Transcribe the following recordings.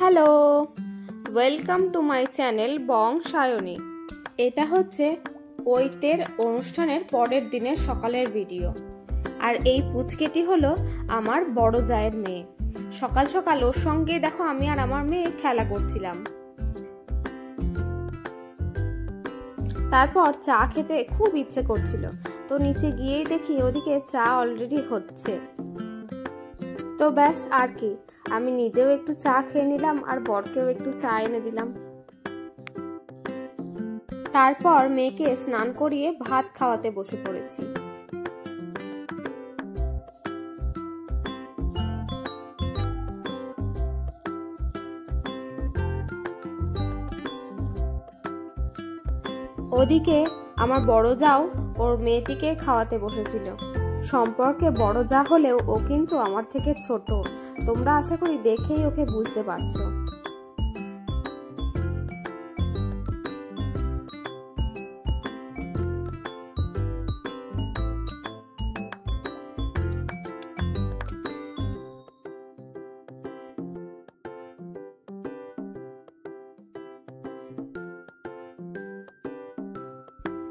Hello, welcome to my channel Bongshayoni. এটা হচ্ছে পৈতের অনুষ্ঠানের পরের দিনের সকালের ভিডিও। আর এই পুচকেটি হলো আমার বড় জায়ের মেয়ে। সকাল সকাল ওর সঙ্গে দেখো আমি আর আমার মেয়ে খেলা করছিলাম। তারপর চা খেতে খুব ইচ্ছে করছিল, তো নিচে গিয়েই দেখি ওদিকে চা অলরেডি হচ্ছে। তো ব্যাস আর কি, আমি নিজেও একটু চা খেয়ে নিলাম আর বরকেও একটু চা এনে দিলাম। তারপর মেয়েকে স্নান করিয়ে ভাত খাওয়াতে বসে পড়েছি। ওদিকে আমার বড় জাও ওর মেয়েটিকে খাওয়াতে বসেছিল। সম্পর্কে বড় যা হলেও ও কিন্তু আমার থেকে ছোট, তোমরা আশা করি দেখেই ওকে বুঝতে পারছো।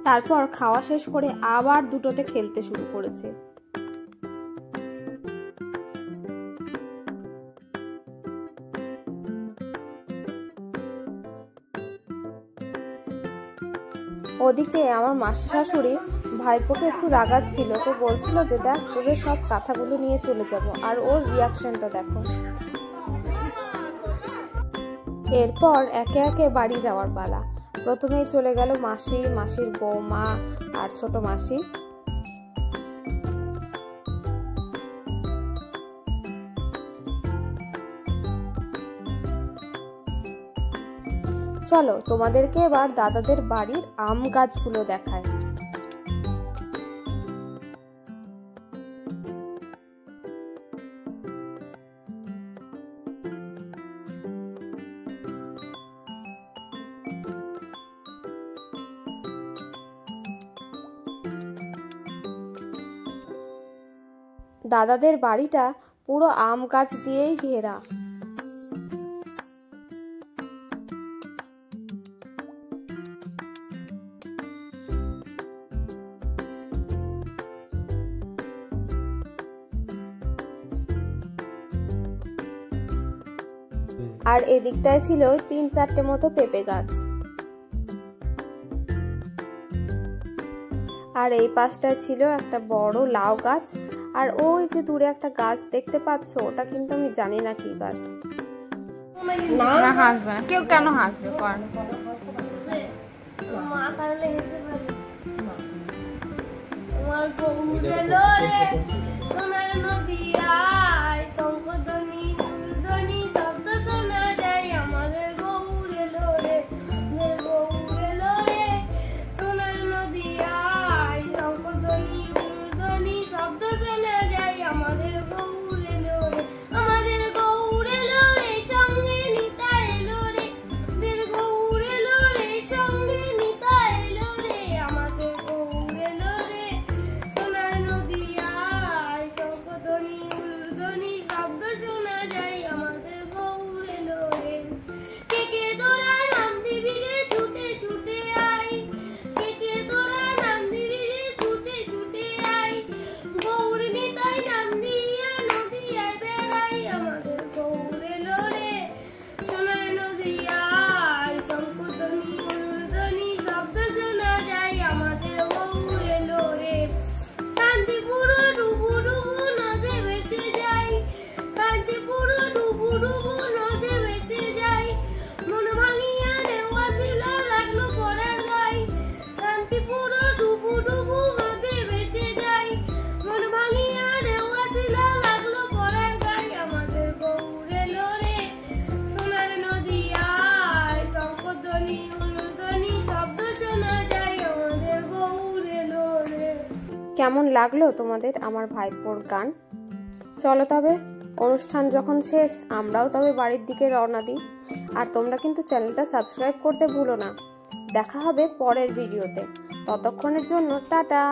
তারপর খাওয়া শেষ করে আবার দুটোতে খেলতে শুরু করেছে। ওদিকে আমার মাসি শাশুড়ি ভাইপোকে একটু রাগাচ্ছিল, তো বলছিল যে দেখ তোদের সব কথাগুলো নিয়ে চলে যাব, আর ওর রিয়াকশনটা দেখো। এরপর একে একে বাড়ি যাওয়ার পালা। প্রথমেই চলে গেল মাসি, মাসির বৌমা আর ছোট মাসি। চলো তোমাদেরকে এবার দাদাদের বাড়ির আম গাছগুলো দেখায়। দাদাদের বাড়িটা পুরো আম গাছ দিয়েই ঘেরা। আর এদিকটায় ছিল 3-4টে মতো পেঁপে গাছ। আর এই পাশটায় ছিল একটা বড় লাউ গাছ। আর ওই যে দূরে একটা গাছ দেখতে পাচ্ছ, ওটা কিন্তু আমি জানি না কি গাছ। না হাসবে না কেউ, কেন হাসবে? কেমন লাগলো তোমাদের আমার ভাইপোর গান? চলো তবে অনুষ্ঠান যখন শেষ আমরাও তবে বাড়ির দিকে রওনা দিই। আর তোমরা কিন্তু চ্যানেলটা সাবস্ক্রাইব করতে ভুলো না। দেখা হবে পরের ভিডিওতে, ততক্ষণের জন্য টাটা।